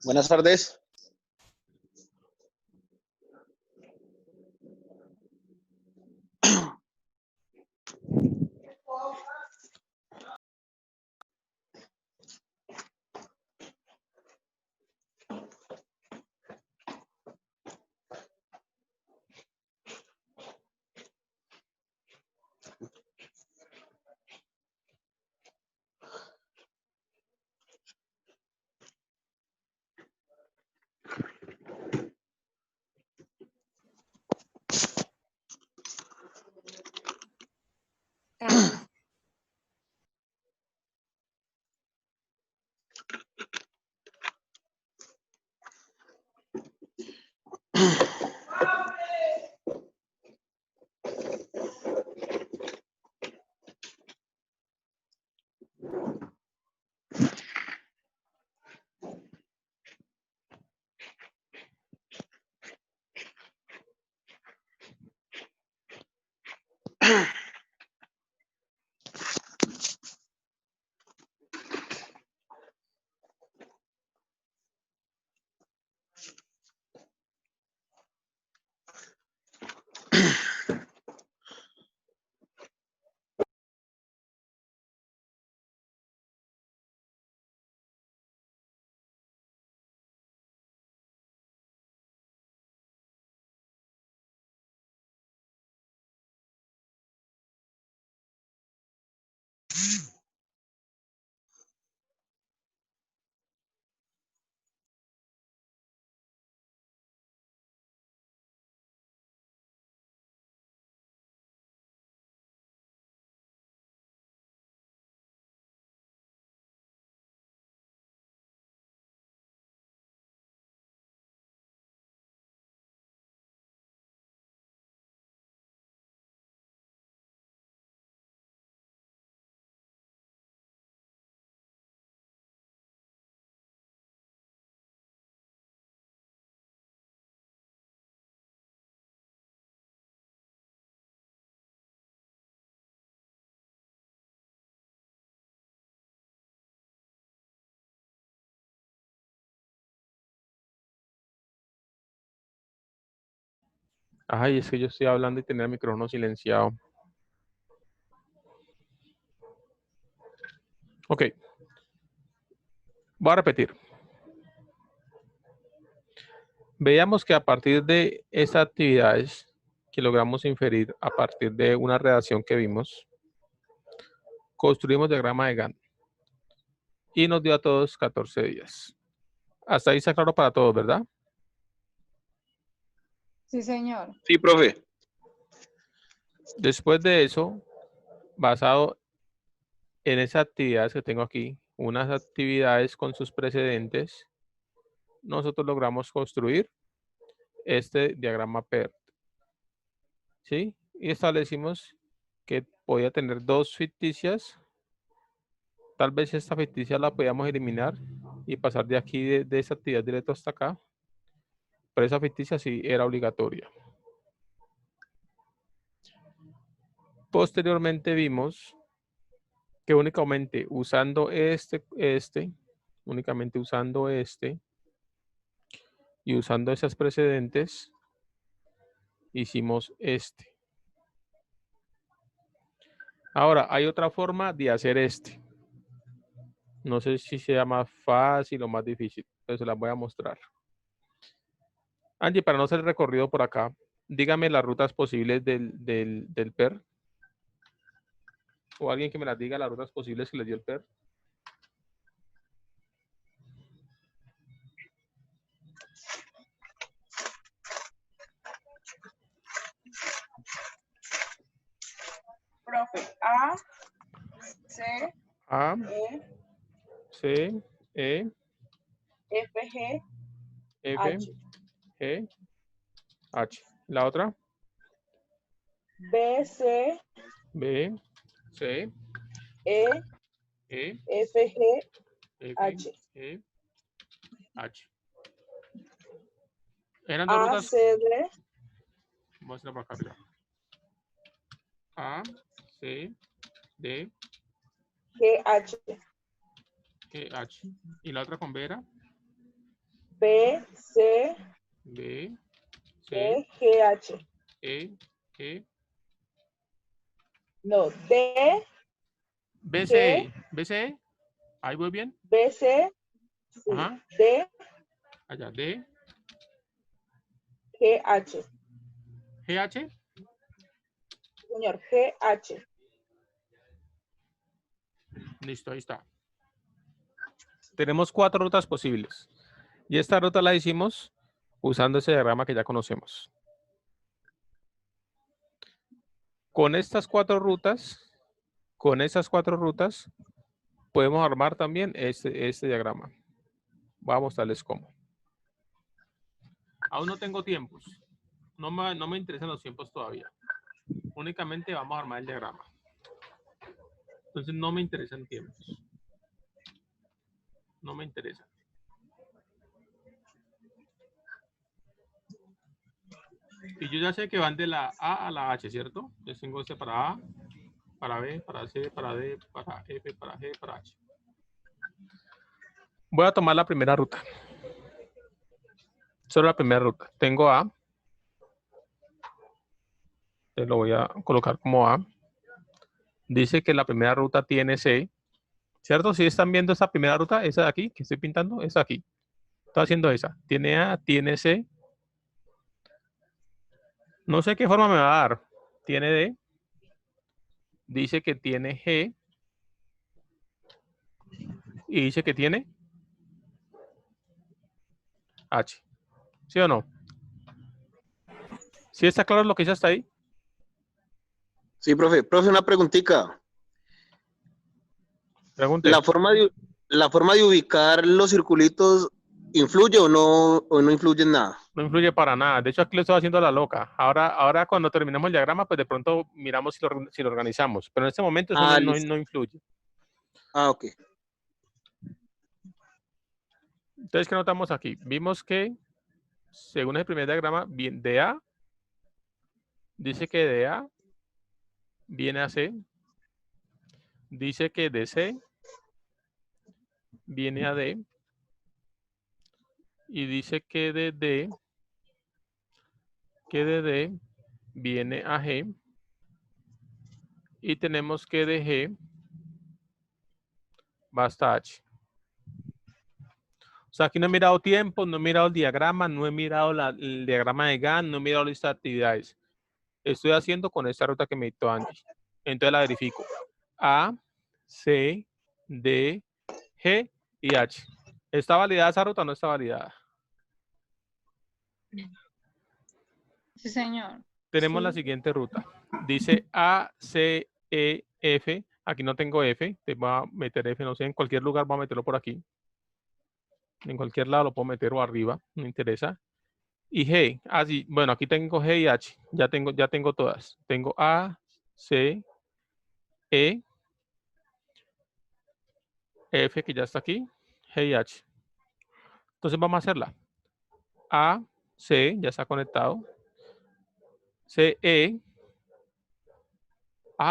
Buenas tardes. Ay, es que yo estoy hablando y tenía el micrófono silenciado. Ok. Voy a repetir. Veamos que a partir de estas actividades que logramos inferir a partir de una redacción que vimos, construimos diagrama de Gantt y nos dio a todos 14 días. Hasta ahí está claro para todos, ¿verdad? Sí, señor. Sí, profe. Después de eso, basado en esas actividades que tengo aquí, unas actividades con sus precedentes, nosotros logramos construir este diagrama PERT. ¿Sí? Y establecimos que podía tener dos ficticias. Tal vez esta ficticia la podíamos eliminar y pasar de aquí de esa actividad directo hasta acá. Pero esa ficticia sí era obligatoria. Posteriormente vimos que únicamente usando únicamente usando y usando esas precedentes, hicimos este. Ahora, hay otra forma de hacer este. No sé si sea más fácil o más difícil, pero se las voy a mostrar. Angie, para no hacer el recorrido por acá, dígame las rutas posibles del PER. O alguien que me las diga las rutas posibles que le dio el PER. Profe, A, C, A, E, C, E, F, G, F, H. G, H. La otra, B, C, B, C, E, E, F, G, F, H. E, H. Eran dos A, rutas. C, D. Vamos a ir por acá arriba. A, C, D, GH. GH. ¿Y la otra con B era? BC, B, C, GH. E. No, D, BCE. BCE. Ahí voy bien. BC, sí, Ajá. D, Allá. D, GH. GH. Señor, GH. Listo, ahí está. Tenemos 4 rutas posibles. Y esta ruta la hicimos usando ese diagrama que ya conocemos. Con estas 4 rutas, podemos armar también este diagrama. Voy a mostrarles cómo. Aún no tengo tiempos. No me interesan los tiempos todavía. Únicamente vamos a armar el diagrama. Entonces no me interesan tiempos. No me interesa. Y yo ya sé que van de la A a la H, ¿cierto? Entonces tengo este para A, para B, para C, para D, para F, para G, para H. Voy a tomar la primera ruta. Solo la primera ruta. Tengo A. Te lo voy a colocar como A. Dice que la primera ruta tiene C. ¿Cierto? Si están viendo esta primera ruta, esa de aquí que estoy pintando, esa aquí. Estoy haciendo esa. Tiene A, tiene C. No sé qué forma me va a dar. Tiene D. Dice que tiene G. Y dice que tiene H. ¿Sí o no? ¿Sí está claro lo que dice hasta ahí? Sí, profe. Profe, una preguntita. Pregunte. La forma de ubicar los circulitos influye o no influye en nada? No influye para nada. De hecho, aquí lo estoy haciendo a la loca. Ahora cuando terminemos el diagrama, pues de pronto miramos si lo organizamos. Pero en este momento eso Listo. no influye. Ok. Entonces, ¿qué notamos aquí? Vimos que, según el primer diagrama, de A, dice que de A viene a C. Dice que de C viene a D. Y dice que de D viene a G. Y tenemos que de G va hasta H. O sea, aquí no he mirado tiempo, no he mirado el diagrama, no he mirado el diagrama de Gantt, no he mirado lista de actividades. Estoy haciendo con esta ruta que me dictó Angie. Entonces la verifico. A, C, D, G y H. ¿Está validada esa ruta o no está validada? Sí, señor. Tenemos Sí. la siguiente ruta. Dice A, C, E, F. Aquí no tengo F. Te voy a meter F, no sé, en cualquier lugar voy a meterlo por aquí. En cualquier lado lo puedo meter o arriba, no me interesa. Y G, sí, bueno, aquí tengo G y H. Ya tengo todas. Tengo A, C, E, F, que ya está aquí, G y H. Entonces vamos a hacerla. A, C, ya está conectado. C, E.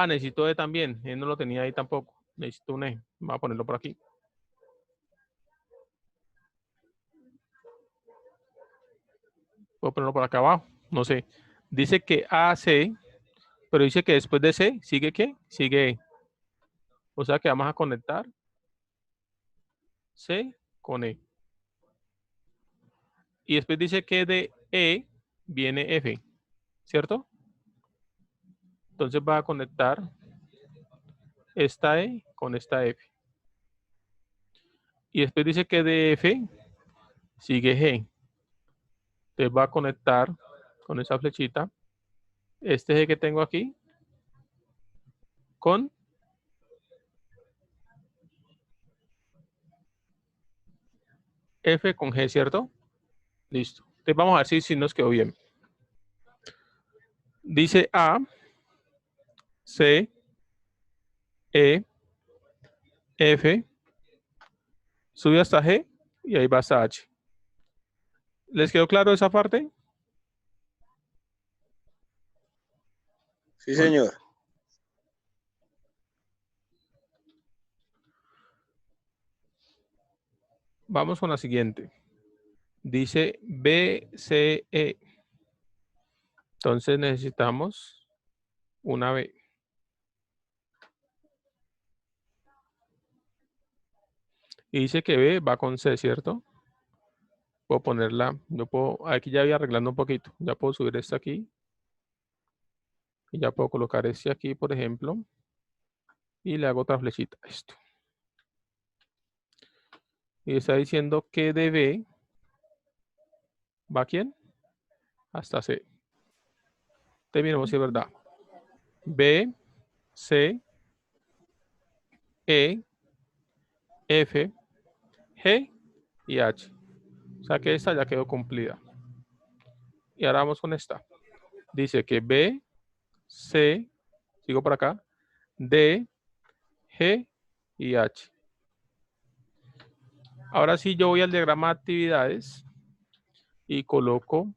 Necesito E también. E no lo tenía ahí tampoco. Necesito un E. Vamos a ponerlo por aquí. Puedo ponerlo por acá abajo. No sé. Dice que A, C, pero dice que después de C, ¿sigue qué? Sigue E. O sea que vamos a conectar C con E. Y después dice que de E viene F, ¿cierto? Entonces va a conectar esta E con esta F. Y después dice que de F sigue G. Entonces va a conectar con esa flechita este G que tengo aquí con F con G, ¿cierto? Listo. Entonces vamos a ver si nos quedó bien. Dice A, C, E, F, sube hasta G y ahí va hasta H. ¿Les quedó claro esa parte? Sí, señor. Vamos con la siguiente. Dice BCE. Entonces necesitamos una B. Y dice que B va con C, ¿cierto? Puedo ponerla, yo puedo, aquí ya voy arreglando un poquito. Ya puedo subir esta aquí. Y ya puedo colocar este aquí, por ejemplo. Y le hago otra flechita a esto. Y está diciendo que de B va ¿a quién? Hasta C. Terminemos si es verdad. B, C, E, F, G y H. O sea que esta ya quedó cumplida. Y ahora vamos con esta. Dice que B, C, sigo por acá, D, G y H. Ahora sí yo voy al diagrama de actividades y coloco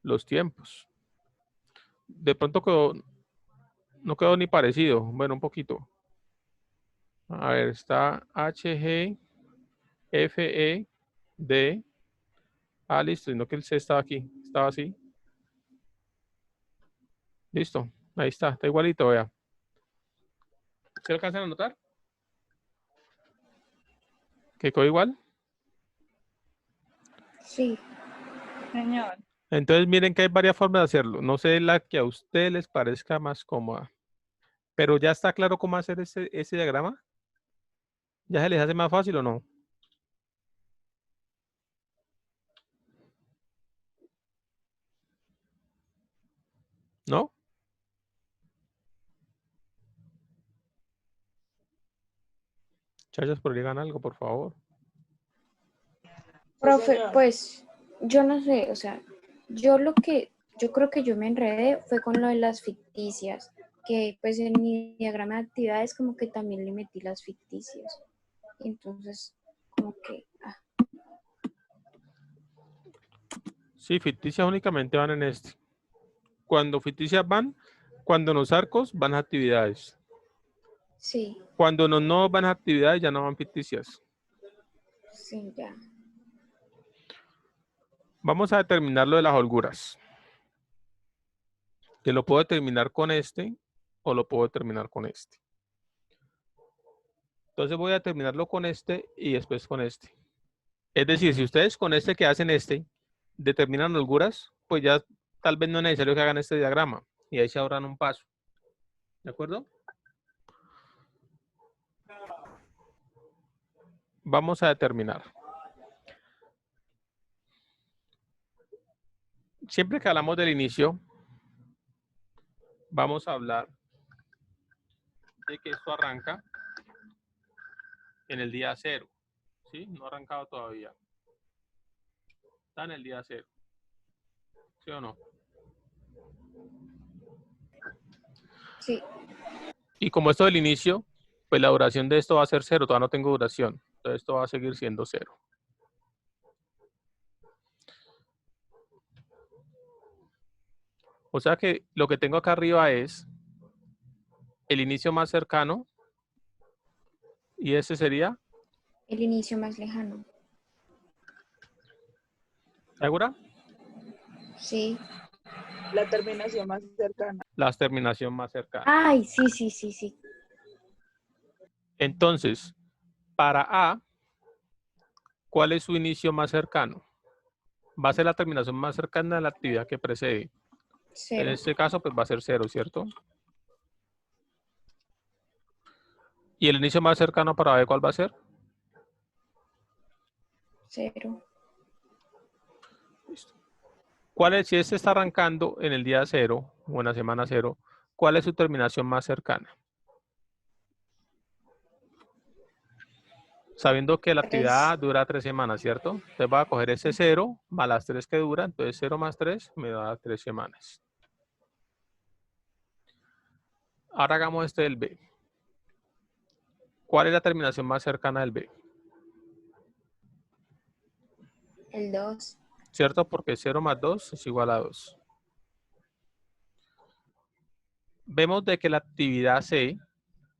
los tiempos. De pronto no quedó ni parecido. Bueno, un poquito. A ver, está H, G, F, E, D. Ah, listo. Y no que el C estaba aquí. Estaba así. Listo. Ahí está. Está igualito, vea. ¿Se alcanzan a notar? ¿Que quedó igual? Sí. Señor. Entonces miren que hay varias formas de hacerlo. No sé la que a ustedes les parezca más cómoda. Pero ya está claro cómo hacer ese diagrama. ¿Ya se les hace más fácil o no? ¿No? Chachas, por digan algo, por favor. Profe, señor. pues yo no sé, o sea, yo creo que yo me enredé fue con lo de las ficticias, que pues en mi diagrama de actividades como que también le metí las ficticias. Entonces, como que, Sí, ficticias únicamente van en este. Cuando ficticias van, cuando los arcos van a actividades. sí, Cuando no van a actividades, ya no van ficticias. sí, ya. Vamos a determinar lo de las holguras. Que lo puedo determinar con este o lo puedo determinar con este. Entonces voy a determinarlo con este y después con este. Es decir, si ustedes con este que hacen este determinan holguras, pues ya tal vez no es necesario que hagan este diagrama. Y ahí se ahorran un paso. ¿De acuerdo? Vamos a determinar. Siempre que hablamos del inicio, vamos a hablar de que esto arranca en el día 0. ¿Sí? No ha arrancado todavía. Está en el día 0. ¿Sí o no? Sí, Y como esto del inicio, pues la duración de esto va a ser 0. Todavía no tengo duración. Entonces esto va a seguir siendo 0. O sea que lo que tengo acá arriba es el inicio más cercano. Y ese sería, el inicio más lejano. ¿segura? Sí. La terminación más cercana. La terminación más cercana. Ay, sí, sí, sí, sí. Entonces, para A, ¿cuál es su inicio más cercano? Va a ser la terminación más cercana de la actividad que precede. En 0, este caso, pues va a ser 0, ¿cierto? ¿Y el inicio más cercano para B cuál va a ser? 0, Listo. ¿Cuál es, si este está arrancando en el día 0 o en la semana 0, cuál es su terminación más cercana? Sabiendo que la 3, actividad dura 3 semanas, ¿cierto? Entonces voy a coger ese 0 más las 3 que dura, entonces 0 más 3 me da 3 semanas. Ahora hagamos este del B. ¿Cuál es la terminación más cercana del B? el 2, ¿Cierto? Porque 0 más 2 es igual a 2. Vemos de que la actividad C,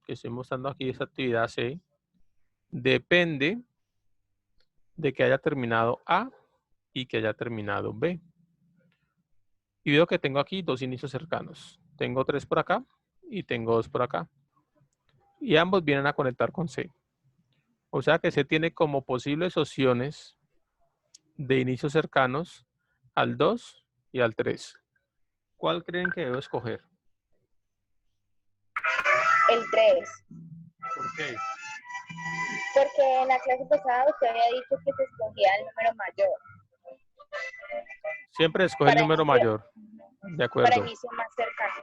que estoy mostrando aquí, esta actividad C, depende de que haya terminado A y que haya terminado B. Y veo que tengo aquí dos inicios cercanos. Tengo 3 por acá y tengo 2 por acá. Y ambos vienen a conectar con C. O sea que C tiene como posibles opciones de inicios cercanos al 2 y al 3. ¿Cuál creen que debo escoger? El 3. ¿Por qué? Porque en la clase pasada usted había dicho que se escogía el número mayor. Siempre escoge el Para número inicio. mayor. De Para acuerdo. inicio más cercano.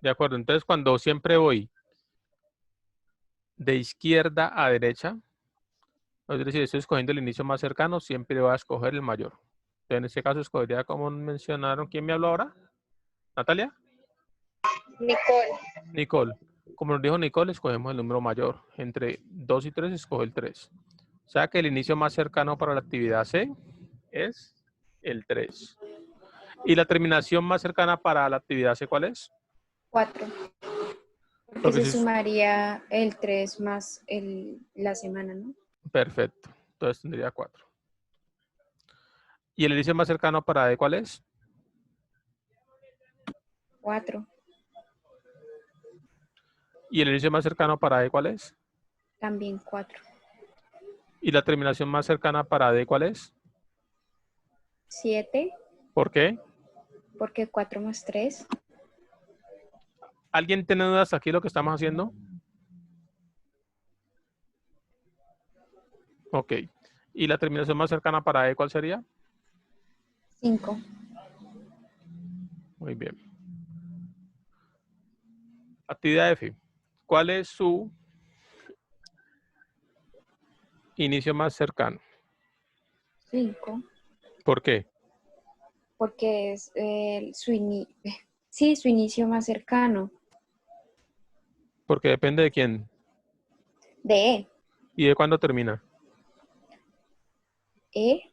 De acuerdo. Entonces, cuando siempre voy de izquierda a derecha, es decir, estoy escogiendo el inicio más cercano, siempre voy a escoger el mayor. Entonces, en este caso, escogería, como mencionaron, ¿quién me habló ahora? ¿Natalia? Nicole. Nicole. Como nos dijo Nicole, escogemos el número mayor. Entre 2 y 3, escoge el 3. O sea que el inicio más cercano para la actividad C es el 3. ¿Y la terminación más cercana para la actividad C cuál es? 4. Porque Porque se si es- sumaría el 3 más la semana, ¿no? Perfecto. Entonces tendría 4. ¿Y el inicio más cercano para D cuál es? 4. ¿Y el inicio más cercano para E cuál es? También 4. ¿Y la terminación más cercana para D cuál es? 7. ¿Por qué? Porque 4 más 3. ¿Alguien tiene dudas aquí de lo que estamos haciendo? Ok. ¿Y la terminación más cercana para E cuál sería? 5. Muy bien. Actividad F. ¿Cuál es su inicio más cercano? 5. ¿Por qué? Porque es su inicio más cercano. Porque depende de quién. De E. ¿Y de cuándo termina? E.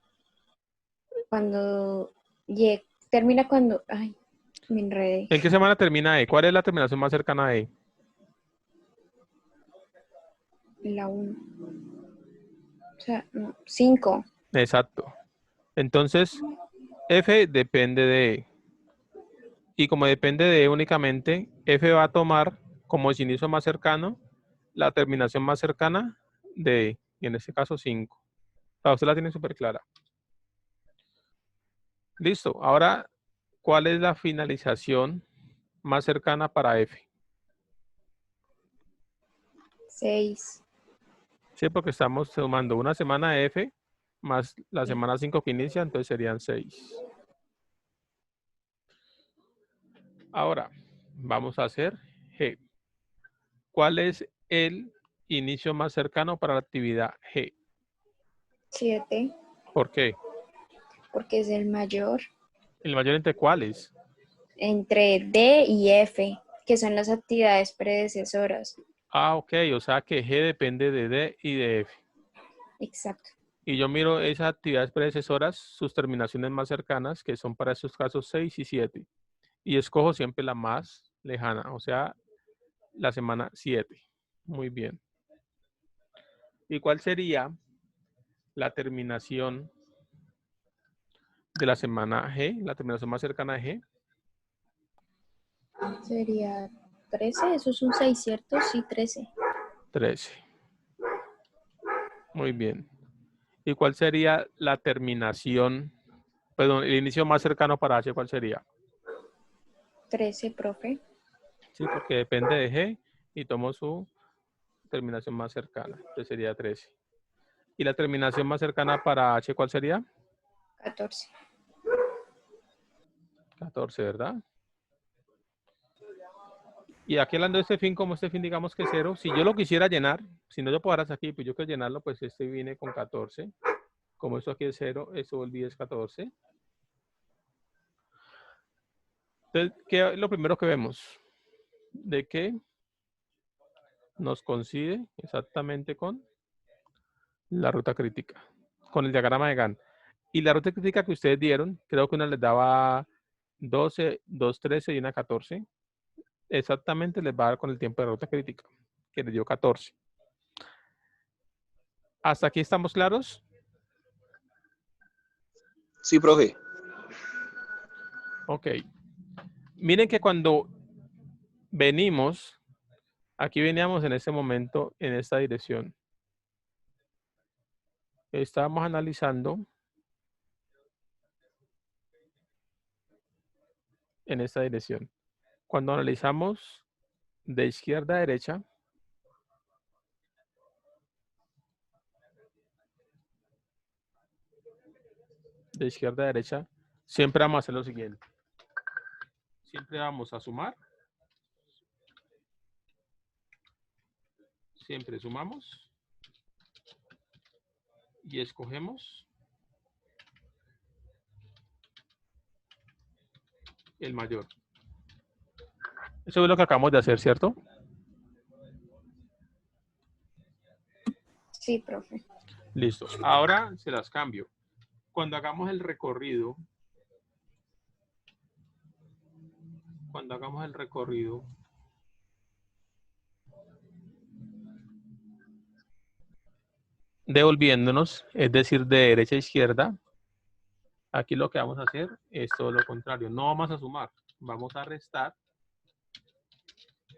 Cuando termina cuando. Ay, me enredé. ¿En qué semana termina E? ¿Cuál es la terminación más cercana a E? La 1. O sea, 5. Exacto. Entonces, F depende de E. Y como depende de E únicamente, F va a tomar como el inicio más cercano la terminación más cercana de E. Y en este caso 5. Usted la tiene súper clara. Listo. Ahora, ¿cuál es la finalización más cercana para F? 6. Sí, porque estamos sumando una semana de F más la semana 5 que inicia, entonces serían 6. Ahora, vamos a hacer G. ¿Cuál es el inicio más cercano para la actividad G? 7. ¿Por qué? Porque es el mayor. ¿El mayor entre cuáles? Entre D y F, que son las actividades predecesoras. Ah, ok, o sea que G depende de D y de F. Exacto. Y yo miro esas actividades predecesoras, sus terminaciones más cercanas, que son para estos casos 6 y 7. Y escojo siempre la más lejana, o sea, la semana 7. Muy bien. ¿Y cuál sería la terminación de la semana G? La terminación más cercana a G. Sería 13. Eso es un 6, ¿cierto? Sí, 13. 13. Muy bien. ¿Y cuál sería la terminación, perdón, el inicio más cercano para H? ¿Cuál sería? 13, profe. Sí, porque depende de G y tomo su terminación más cercana. Entonces sería 13. ¿Y la terminación más cercana para H cuál sería? 14. 14, ¿verdad? Y aquí hablando de este fin, como este fin digamos que es 0, si yo lo quisiera llenar, si no yo puedo hasta aquí, pues yo quiero llenarlo, pues este viene con 14. Como esto aquí es 0, esto volví es 14. Entonces, ¿qué es lo primero que vemos? De que nos coincide exactamente con la ruta crítica, con el diagrama de Gantt. Y la ruta crítica que ustedes dieron, creo que una les daba 12, 2, 13 y una 14. Exactamente les va a dar con el tiempo de ruta crítica, que les dio 14. ¿Hasta aquí estamos claros? Sí, profe. Ok. Miren que cuando venimos, aquí veníamos en este momento en esta dirección. Estábamos analizando en esta dirección. Cuando analizamos de izquierda a derecha, siempre vamos a hacer lo siguiente. Siempre vamos a sumar. Siempre sumamos. Y escogemos el mayor. Eso es lo que acabamos de hacer, ¿cierto? Sí, profe. Listo. Ahora se las cambio. Cuando hagamos el recorrido, devolviéndonos, es decir, de derecha a izquierda, aquí lo que vamos a hacer es todo lo contrario. No vamos a sumar, vamos a restar.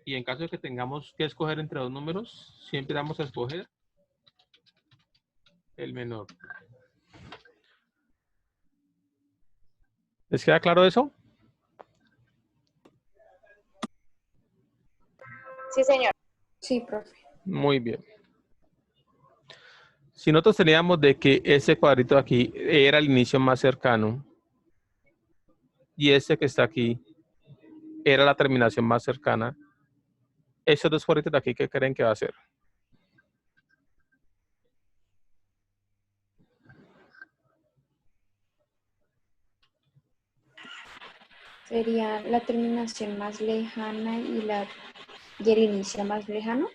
Y en caso de que tengamos que escoger entre dos números, siempre vamos a escoger el menor. ¿Les queda claro eso? Sí, señor. Sí, profe. Muy bien. Si nosotros teníamos de que ese cuadrito de aquí era el inicio más cercano y este que está aquí era la terminación más cercana, esos dos cuadritos de aquí, ¿qué creen que va a ser? Sería la terminación más lejana y el inicio más lejano.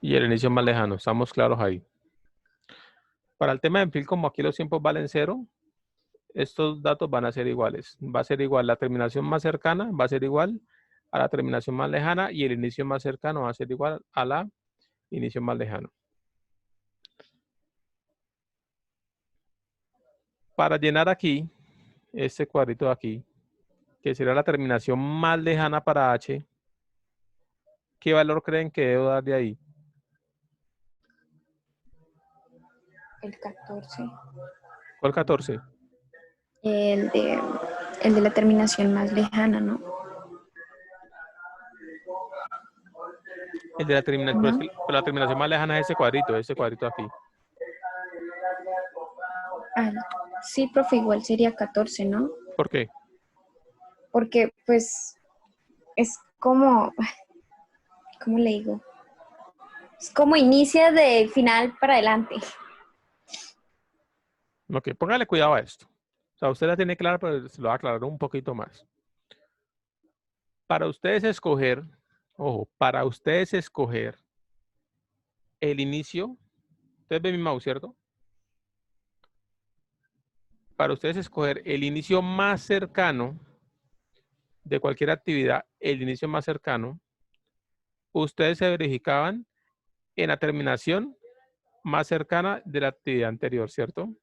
Y el inicio más lejano, estamos claros ahí. Para el tema de Enfil, como aquí los tiempos valen 0, estos datos van a ser iguales. Va a ser igual, la terminación más cercana va a ser igual a la terminación más lejana y el inicio más cercano va a ser igual a la inicio más lejano. Para llenar aquí, este cuadrito de aquí, que será la terminación más lejana para H, ¿qué valor creen que debo dar de ahí? El 14. ¿Cuál 14? El de la terminación más lejana, ¿no? El de la terminación, ¿No? pero la terminación más lejana es ese cuadrito de aquí. Ah, sí, profe, igual sería 14, ¿no? ¿Por qué? Porque, pues, es como, ¿cómo le digo? Es como inicia de final para adelante. Ok, póngale cuidado a esto. O sea, usted la tiene clara, pero se lo va a aclarar un poquito más. Para ustedes escoger, ojo, para ustedes escoger el inicio, ustedes ven mi mouse, ¿cierto? Para ustedes escoger el inicio más cercano de cualquier actividad, el inicio más cercano, ustedes se verificaban en la terminación más cercana de la actividad anterior, ¿cierto?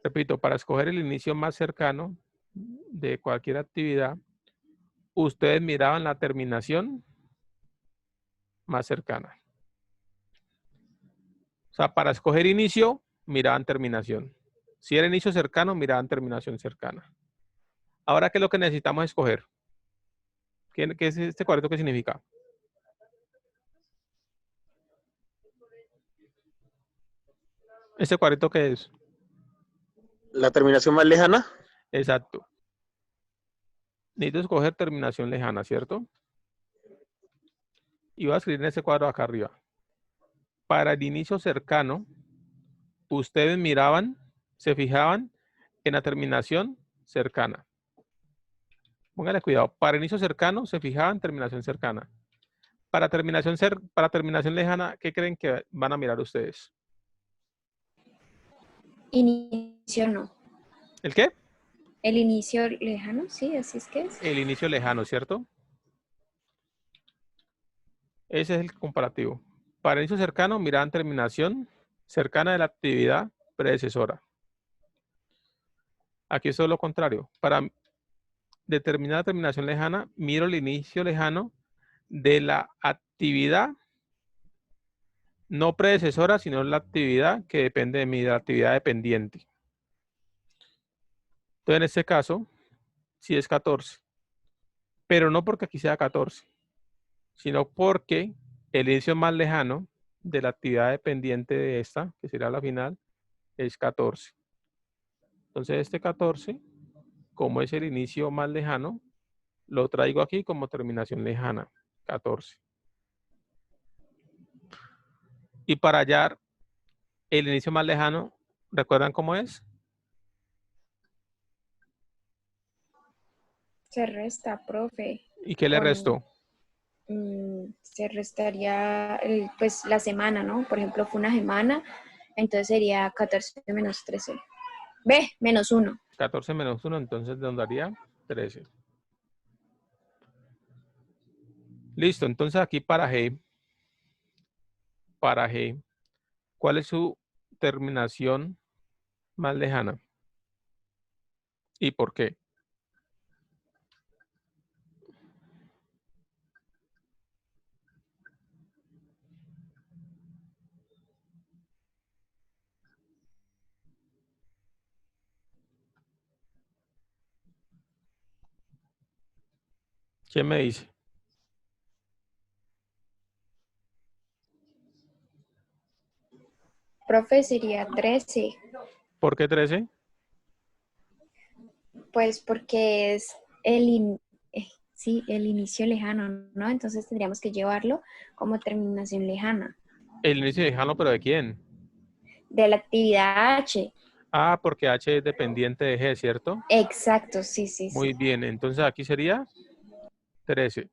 Repito, para escoger el inicio más cercano de cualquier actividad, ustedes miraban la terminación más cercana. O sea, para escoger inicio, miraban terminación. Si era inicio cercano, miraban terminación cercana. Ahora, ¿qué es lo que necesitamos escoger? ¿Qué es este cuadrito? ¿Qué significa? ¿Este cuadrito qué es? La terminación más lejana. Exacto. Necesito escoger terminación lejana, ¿cierto? Y voy a escribir en ese cuadro acá arriba. Para el inicio cercano, ustedes miraban, se fijaban en la terminación cercana. Póngale cuidado. Para inicio cercano, se fijaban en terminación cercana. Para terminación lejana, ¿qué creen que van a mirar ustedes? Inicio no. ¿El qué? El inicio lejano, sí, así es que es. El inicio lejano, ¿cierto? Ese es el comparativo. Para inicio cercano, miraban terminación cercana de la actividad predecesora. Aquí es todo lo contrario. Para determinar la terminación lejana, miro el inicio lejano de la actividad no predecesora, sino la actividad que depende de mí, de la actividad dependiente. Entonces, en este caso, sí es 14. Pero no porque aquí sea 14, sino porque el inicio más lejano de la actividad dependiente de esta, que será la final, es 14. Entonces, este 14, como es el inicio más lejano, lo traigo aquí como terminación lejana, 14. Y para hallar el inicio más lejano, ¿recuerdan cómo es? Se resta, profe. ¿Y qué le restó? Se restaría pues la semana, ¿no? Por ejemplo, fue una semana, entonces sería 14 menos 13. Ve, menos 1. 14 menos 1, entonces nos daría 13. Listo, entonces aquí para G, ¿cuál es su terminación más lejana? ¿Y por qué? ¿Quién me dice? Profe, sería 13. ¿Por qué 13? Pues porque es sí, el inicio lejano, ¿no? Entonces tendríamos que llevarlo como terminación lejana El inicio lejano, ¿pero de quién? de la actividad H. Ah, porque H es dependiente de G, ¿cierto? Exacto, sí, sí, Muy sí. bien, entonces aquí sería 13.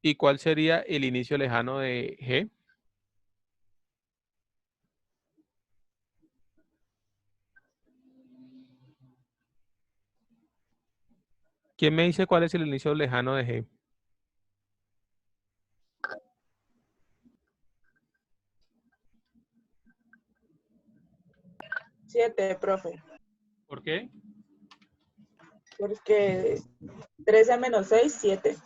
¿Y cuál sería el inicio lejano de G? ¿Quién me dice cuál es el inicio lejano de G? Siete, profe. ¿Por qué? Porque 13 menos 6, 7.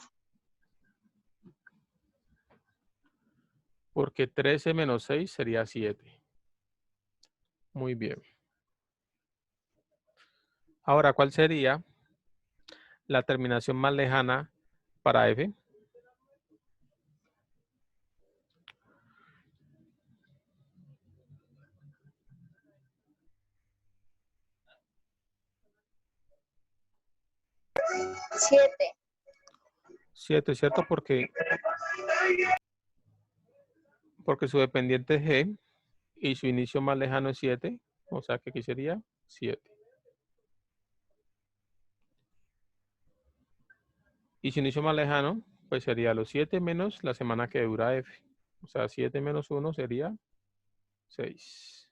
Porque 13 menos 6 sería 7. Muy bien. Ahora, ¿cuál sería la terminación más lejana para F? Siete. 7, ¿cierto? Porque su dependiente es G y su inicio más lejano es 7. O sea que aquí sería 7. Y su inicio más lejano, pues sería los 7 menos la semana que dura F. O sea, 7 menos 1 sería 6.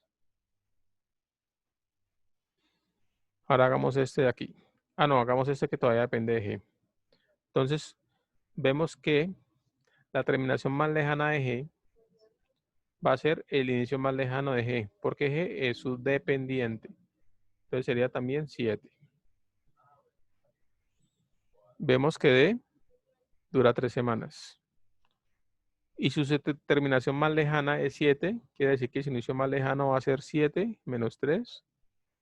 Ahora hagamos este de aquí. Ah, no, hagamos este que todavía depende de G. Entonces, vemos que la terminación más lejana de G va a ser el inicio más lejano de G, porque G es su dependiente. Entonces sería también 7. Vemos que D dura 3 semanas. Y su terminación más lejana es 7. Quiere decir que su inicio más lejano va a ser 7 menos 3,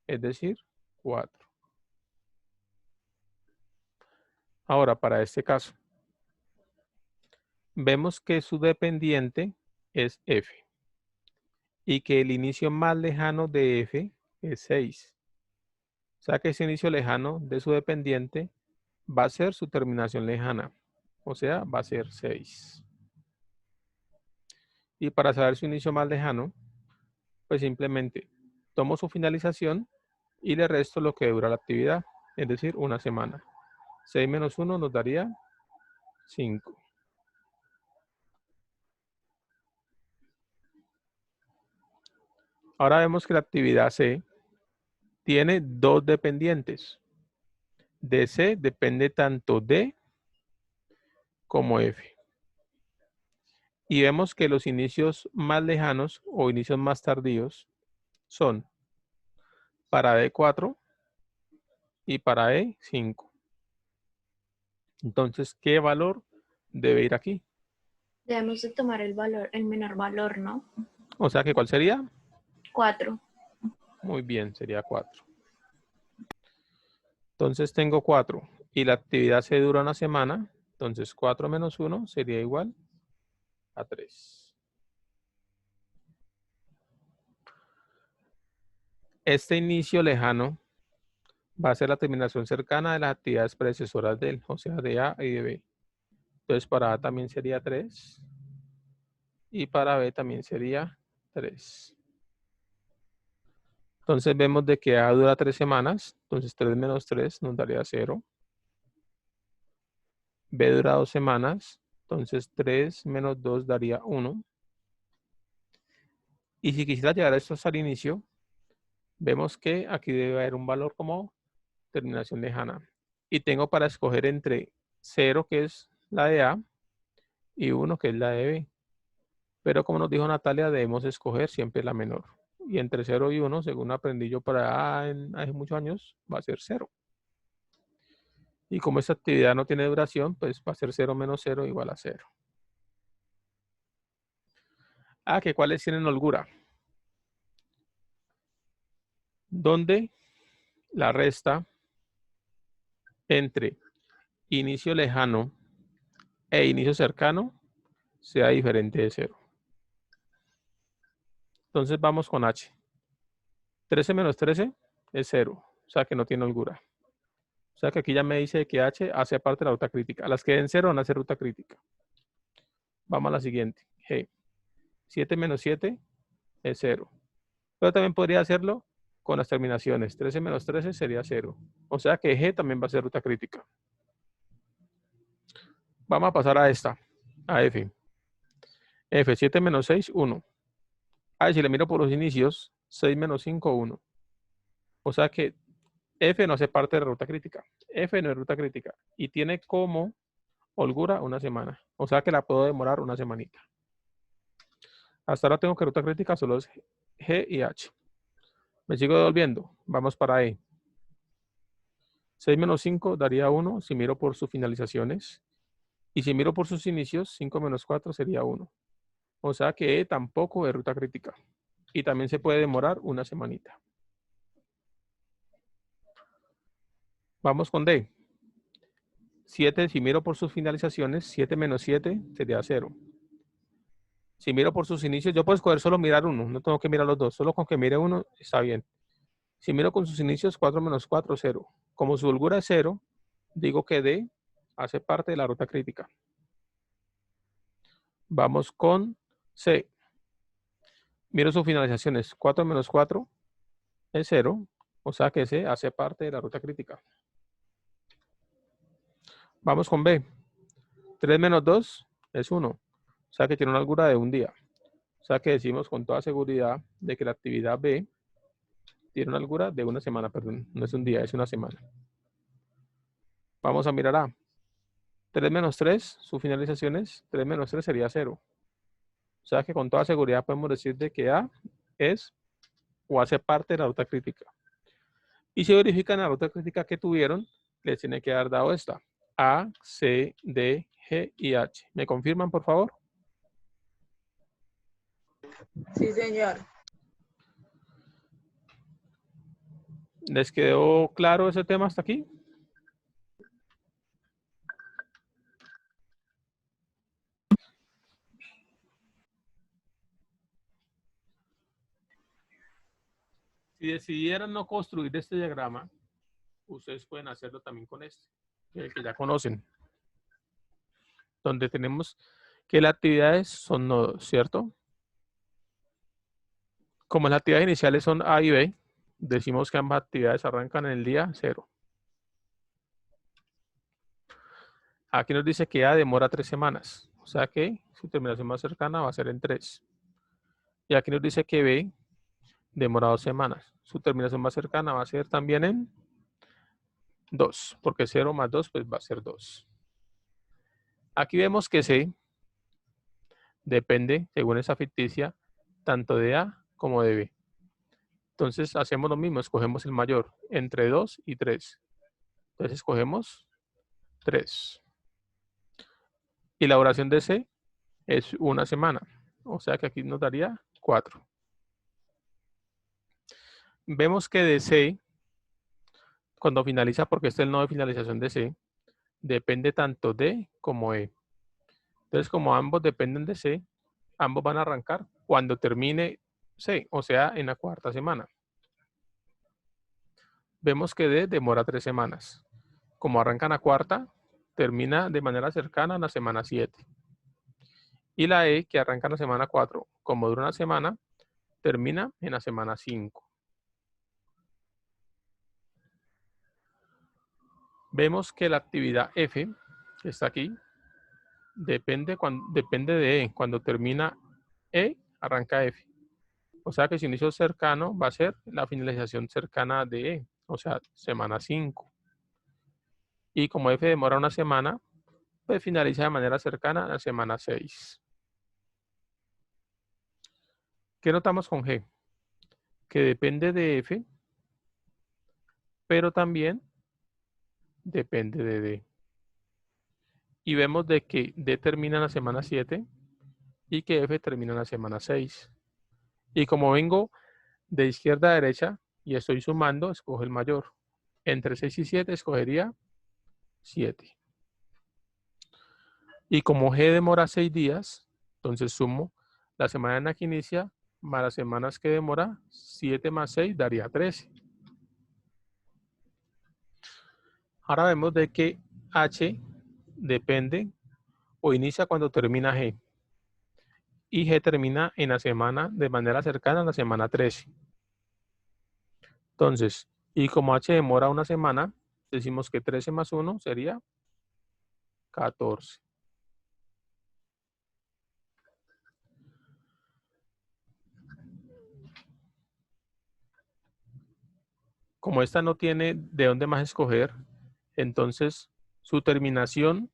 es decir, 4. Ahora, para este caso, vemos que su dependiente es F y que el inicio más lejano de F es 6. O sea que ese inicio lejano de su dependiente va a ser su terminación lejana. O sea, va a ser 6. Y para saber su inicio más lejano, pues simplemente tomo su finalización y le resto lo que dura la actividad, es decir, una semana. 6 menos 1 nos daría 5. Ahora vemos que la actividad C tiene dos dependientes. De C depende tanto D como F. Y vemos que los inicios más lejanos o inicios más tardíos son para D4 y para E5. Entonces, ¿qué valor debe ir aquí? Debemos de tomar el valor, el menor valor, ¿no? O sea, que ¿cuál sería? 4. Muy bien, sería 4. Entonces tengo 4 y la actividad se dura una semana. Entonces 4 menos 1 sería igual a 3. Este inicio lejano va a ser la terminación cercana de las actividades predecesoras de él, o sea, de A y de B. Entonces para A también sería 3 y para B también sería 3. Entonces vemos de que A dura 3 semanas, entonces 3 menos 3 nos daría 0. B dura 2 semanas, entonces 3 menos 2 daría 1. Y si quisiera llevar esto hasta el inicio, vemos que aquí debe haber un valor como terminación lejana. Y tengo para escoger entre 0, que es la de A, y 1, que es la de B. Pero como nos dijo Natalia, debemos escoger siempre la menor. Y entre 0 y 1, según aprendí yo para A hace muchos años, va a ser 0. Y como esta actividad no tiene duración, pues va a ser 0 menos 0 igual a 0. Ah, que cuáles tienen holgura. Donde la resta entre inicio lejano e inicio cercano sea diferente de 0. Entonces vamos con H. 13 menos 13 es 0, o sea que no tiene holgura. O sea que aquí ya me dice que H hace parte de la ruta crítica. Las que den 0 van a ser ruta crítica. Vamos a la siguiente. G. 7 menos 7 es 0. Pero también podría hacerlo con las terminaciones. 13 menos 13 sería 0. O sea que G también va a ser ruta crítica. Vamos a pasar a esta, a F. F, 7 menos 6, 1. Ah, si le miro por los inicios, 6 menos 5, 1. O sea que F no hace parte de la ruta crítica. F no es ruta crítica. Y tiene como holgura una semana. O sea que la puedo demorar una semanita. Hasta ahora tengo que ruta crítica solo es G y H. Me sigo devolviendo. Vamos para E. 6 menos 5 daría 1 si miro por sus finalizaciones. Y si miro por sus inicios, 5 menos 4 sería 1. O sea que E tampoco es ruta crítica. Y también se puede demorar una semanita. Vamos con D. 7, si miro por sus finalizaciones, 7 menos 7 sería 0. Si miro por sus inicios, yo puedo escoger solo mirar uno, no tengo que mirar los dos, solo con que mire uno está bien. Si miro con sus inicios, 4 menos 4, 0. Como su holgura es 0, digo que D hace parte de la ruta crítica. Vamos con C. Miro sus finalizaciones, 4 menos 4 es 0, o sea que C hace parte de la ruta crítica. Vamos con B. 3 menos 2 es 1, o sea que tiene una holgura de un día. O sea que decimos con toda seguridad de que la actividad B tiene una holgura de una semana, perdón, no es un día, es una semana. Vamos a mirar A. 3 menos 3, su finalización es 3 menos 3 sería 0. O sea que con toda seguridad podemos decir de que A es o hace parte de la ruta crítica. Y si verifican la ruta crítica que tuvieron, les tiene que haber dado esta. A, C, D, G y H. ¿Me confirman, por favor? Sí, señor. ¿Les quedó claro ese tema hasta aquí? Si decidieran no construir este diagrama, ustedes pueden hacerlo también con este, el que ya conocen. Donde tenemos que las actividades son nodos, ¿cierto? Como las actividades iniciales son A y B, decimos que ambas actividades arrancan en el día 0. Aquí nos dice que A demora 3 semanas, o sea que su terminación más cercana va a ser en 3. Y aquí nos dice que B demora 2 semanas. Su terminación más cercana va a ser también en 2, porque 0 más 2 pues va a ser 2. Aquí vemos que C depende, según esa ficticia, tanto de A como de B. Entonces hacemos lo mismo, escogemos el mayor, entre 2 y 3. Entonces escogemos 3. Y la duración de C es una semana. O sea que aquí nos daría 4. Vemos que de C, cuando finaliza, porque este es el nodo de finalización de C, depende tanto de como E. Entonces, como ambos dependen de C, ambos van a arrancar cuando termine C, o sea, en la cuarta semana. Vemos que D demora 3 semanas. Como arrancan a cuarta, termina de manera cercana a la semana 7. Y la E, que arranca en la semana 4, como dura una semana, termina en la semana 5. Vemos que la actividad F, que está aquí, depende de E. Cuando termina E, arranca F. O sea que su inicio cercano va a ser la finalización cercana de E, o sea, semana 5. Y como F demora una semana, pues finaliza de manera cercana a la semana 6. ¿Qué notamos con G? Que depende de F, pero también depende de D. Y vemos de que D termina en la semana 7 y que F termina en la semana 6. Y como vengo de izquierda a derecha y estoy sumando, escoge el mayor. Entre 6 y 7 escogería 7. Y como G demora 6 días, entonces sumo la semana en la que inicia más las semanas que demora, 7 más 6 daría 13. Ahora vemos de que H depende o inicia cuando termina G. Y G termina en la semana de manera cercana a la semana 13. Entonces, y como H demora una semana, decimos que 13 más 1 sería 14. Como esta no tiene de dónde más escoger, entonces su terminación,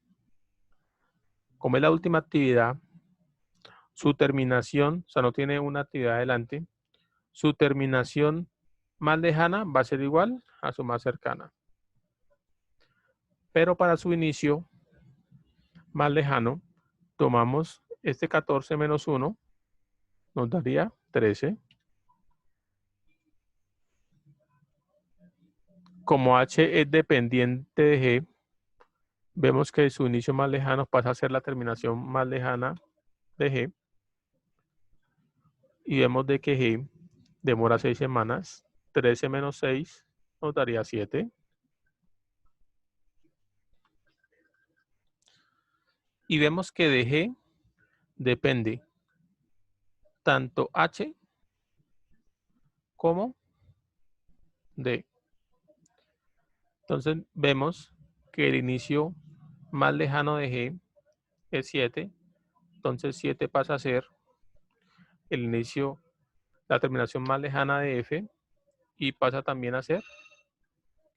como es la última actividad, su terminación, o sea, no tiene una actividad adelante, su terminación más lejana va a ser igual a su más cercana. Pero para su inicio más lejano, tomamos este 14 menos 1, nos daría 13. Como H es dependiente de G, vemos que su inicio más lejano pasa a ser la terminación más lejana de G. Y vemos de que G demora 6 semanas. 13 menos 6 nos daría 7. Y vemos que de G depende tanto H como D. Entonces vemos que el inicio más lejano de G es 7. Entonces 7 pasa a ser el inicio, la terminación más lejana de F y pasa también a ser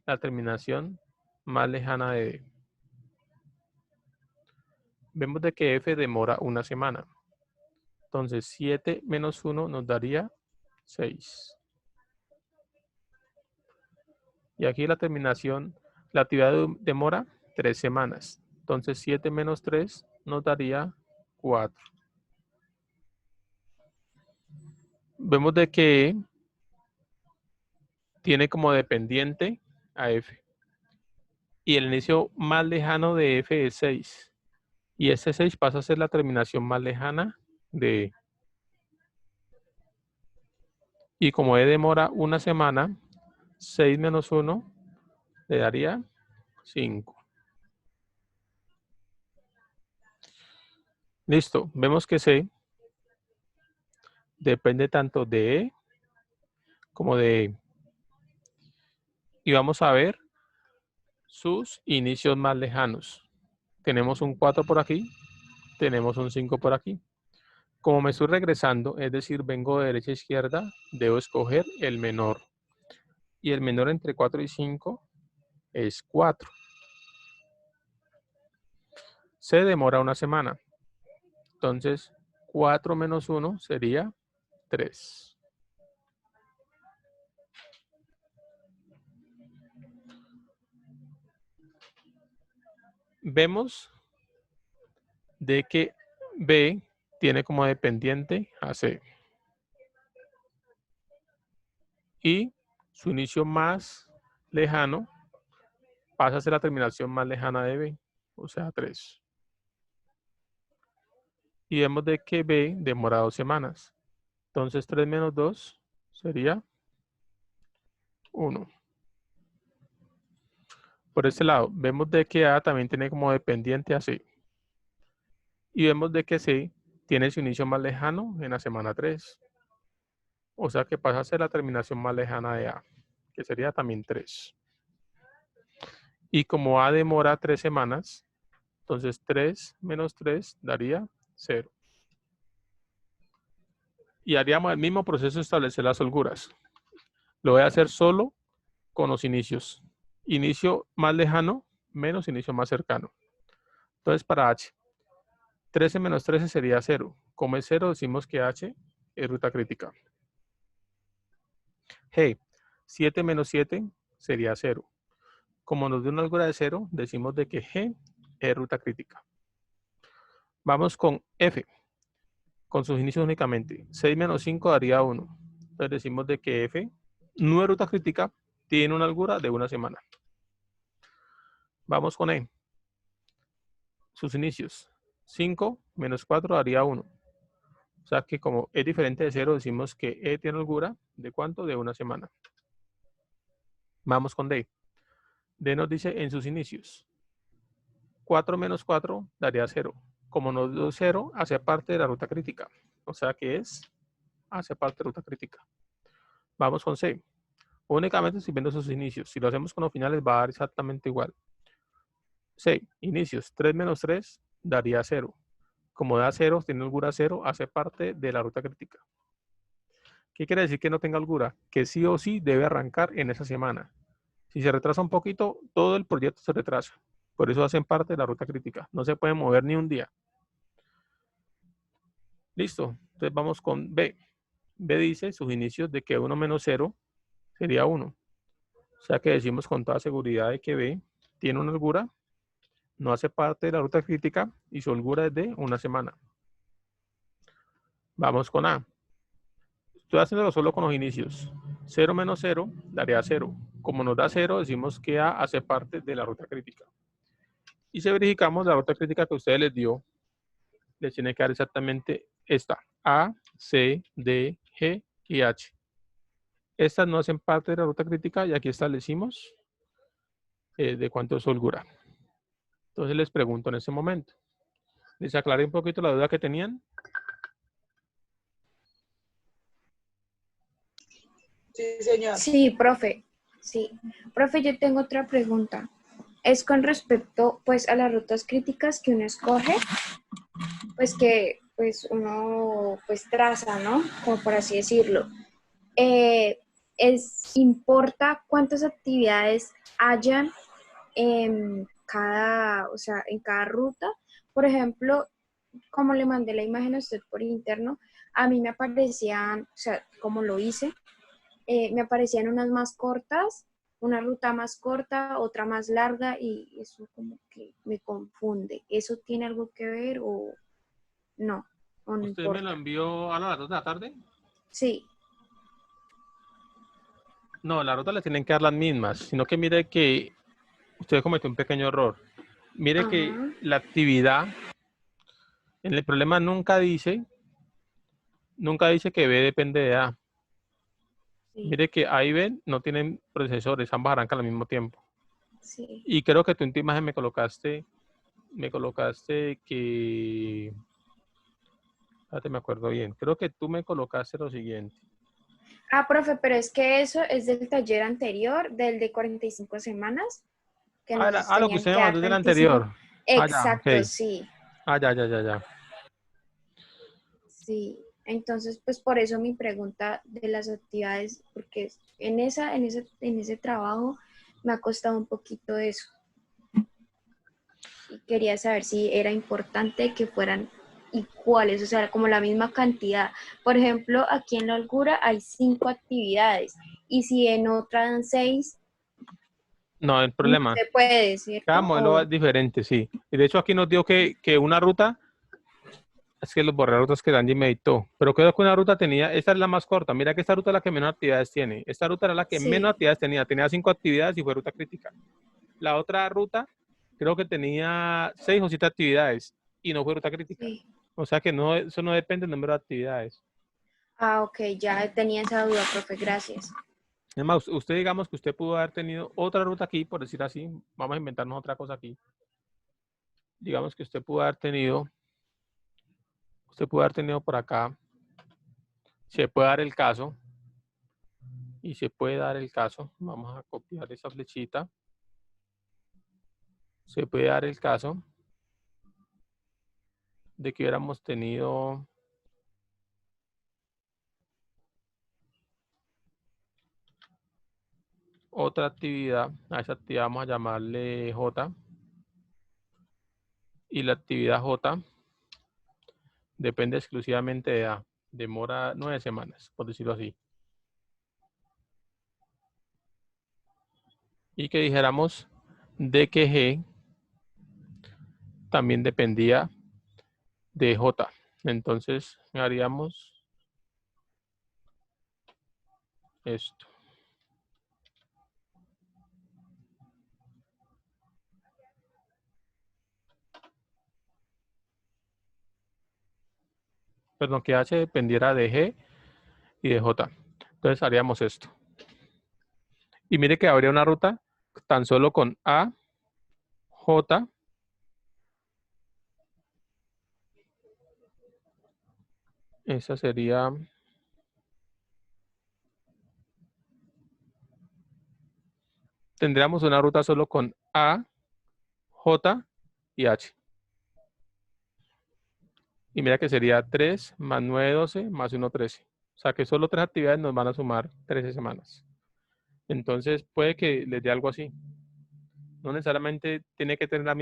la terminación más lejana de D. Vemos de que F demora una semana. Entonces 7 menos 1 nos daría 6. Y aquí la terminación, la actividad demora 3 semanas. Entonces 7 menos 3 nos daría 4. Vemos de que tiene como dependiente a F. Y el inicio más lejano de F es 6. Y ese 6 pasa a ser la terminación más lejana de E. Y como E demora una semana, 6 menos 1 le daría 5. Listo. Vemos que C depende tanto de E como de E. Y vamos a ver sus inicios más lejanos. Tenemos un 4 por aquí, tenemos un 5 por aquí. Como me estoy regresando, es decir, vengo de derecha a izquierda, debo escoger el menor. Y el menor entre 4 y 5 es 4. Se demora una semana. Entonces, 4 menos 1 sería 3. Vemos de que B tiene como dependiente a C. Y su inicio más lejano pasa a ser la terminación más lejana de B, o sea, 3. Y vemos de que B demora 2 semanas. Entonces 3 menos 2 sería 1. Por este lado, vemos de que A también tiene como dependiente a C. Y vemos de que C tiene su inicio más lejano en la semana 3. O sea que pasa a ser la terminación más lejana de A, que sería también 3. Y como A demora 3 semanas, entonces 3 menos 3 daría 0. Y haríamos el mismo proceso de establecer las holguras. Lo voy a hacer solo con los inicios. Inicio más lejano menos inicio más cercano. Entonces para H, 13 menos 13 sería 0. Como es 0, decimos que H es ruta crítica. G, 7 menos 7 sería 0. Como nos dio una holgura de 0, decimos de que G es ruta crítica. Vamos con F, con sus inicios únicamente. 6 menos 5 daría 1. Entonces decimos de que F no es ruta crítica, tiene una holgura de 1 semana. Vamos con E. Sus inicios. 5 menos 4 daría 1. O sea que como es diferente de 0, decimos que E tiene holgura de ¿cuánto? De 1 semana. Vamos con D. D nos dice en sus inicios. 4 menos 4 daría 0. Como nos dio 0, hace parte de la ruta crítica. O sea que hace parte de la ruta crítica. Vamos con C. Únicamente estoy viendo sus inicios. Si lo hacemos con los finales va a dar exactamente igual. C. Inicios. 3 menos 3 daría 0. Como da 0, tiene holgura 0, hace parte de la ruta crítica. ¿Qué quiere decir que no tenga holgura? Que sí o sí debe arrancar en esa semana. Si se retrasa un poquito, todo el proyecto se retrasa. Por eso hacen parte de la ruta crítica. No se puede mover ni un día. Listo. Entonces vamos con B. B dice sus inicios de que 1 menos 0 sería 1. O sea que decimos con toda seguridad de que B tiene una holgura, no hace parte de la ruta crítica y su holgura es de 1 semana. Vamos con A. Estoy haciéndolo solo con los inicios. 0 menos 0 daría 0. Como nos da 0, decimos que A hace parte de la ruta crítica. Y si verificamos la ruta crítica que ustedes les dio, les tiene que dar exactamente esta. A, C, D, G y H. Estas no hacen parte de la ruta crítica y aquí establecimos de cuánto es su holgura. Entonces les pregunto en este momento. ¿Les aclaré un poquito la duda que tenían? Sí, señor. Sí, profe. Sí. Profe, yo tengo otra pregunta. Es con respecto, pues, a las rutas críticas que uno escoge, pues, que, pues, uno, pues, traza, ¿no? Como por así decirlo. Importa cuántas actividades hayan en cada, o sea, en cada ruta. Por ejemplo, como le mandé la imagen a usted por interno, a mí me aparecían, o sea, como lo hice, me aparecían unas más cortas, una ruta más corta, otra más larga, y eso como que me confunde. ¿Eso tiene algo que ver o no? ¿O no ¿Usted importa? me lo envió a las 2 de la tarde? Sí. No, la ruta le tienen que dar las mismas, sino que mire que usted cometió un pequeño error. Mire que Ajá. la actividad, en el problema nunca dice que B depende de A. Sí, Mire que A y B no tienen procesores, ambas arrancan al mismo tiempo. sí. Y creo que tú en tu imagen me colocaste que... Espérate, me acuerdo bien. Creo que tú me colocaste lo siguiente. Ah, profe, pero es que eso es del taller anterior, del de 45 semanas, que nos Lo que tenían usted que me dar mandó del 25. anterior. Ya, Exacto, ok. sí. Ya. Sí. Entonces, pues por eso mi pregunta de las actividades, porque en ese trabajo me ha costado un poquito eso. Y quería saber si era importante que fueran y cuáles, o sea, como la misma cantidad. Por ejemplo, aquí en la Holgura hay 5 actividades y si en otra dan 6, No hay no problema. se puede, ¿cierto? Cada modelo es diferente, sí. Y de hecho aquí nos dio que una ruta, es que los borradores que Andy me dictó, pero creo que una ruta tenía, esta es la más corta. Mira que esta ruta es la que menos actividades tiene. Esta ruta era la que Sí. menos actividades tenía. Tenía 5 actividades y fue ruta crítica. La otra ruta creo que tenía 6 o 7 actividades y no fue ruta crítica. Sí. O sea que no, eso no depende del número de actividades. Ah, ok, ya tenía esa duda, profe, gracias. Es más, usted digamos que usted pudo haber tenido otra ruta aquí, por decir así, vamos a inventarnos otra cosa aquí. Digamos que usted pudo haber tenido por acá, se puede dar el caso, y se puede dar el caso, vamos a copiar esa flechita, se puede dar el caso de que hubiéramos tenido otra actividad, a esa actividad vamos a llamarle J, y la actividad J depende exclusivamente de A, demora 9 semanas, por decirlo así. Y que dijéramos de que G también dependía de J. Entonces haríamos esto. Perdón, que H dependiera de G y de J. Entonces haríamos esto. Y mire que habría una ruta tan solo con A, J, esa sería, tendríamos una ruta solo con A, J y H. Y mira que sería 3 más 9, 12 más 1, 13. O sea que solo 3 actividades nos van a sumar 13 semanas. Entonces puede que les dé algo así. No necesariamente tiene que tener las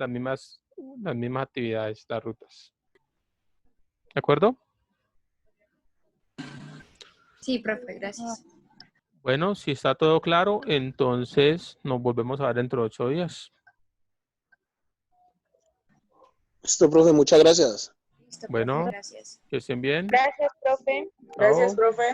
mismas actividades, las rutas. ¿De acuerdo? Sí, profe, gracias. Bueno, si está todo claro, entonces nos volvemos a ver dentro de 8 días. Listo, profe, muchas gracias. Listo, profe, Bueno, gracias. que estén bien. Gracias, profe. Gracias, Chao. profe.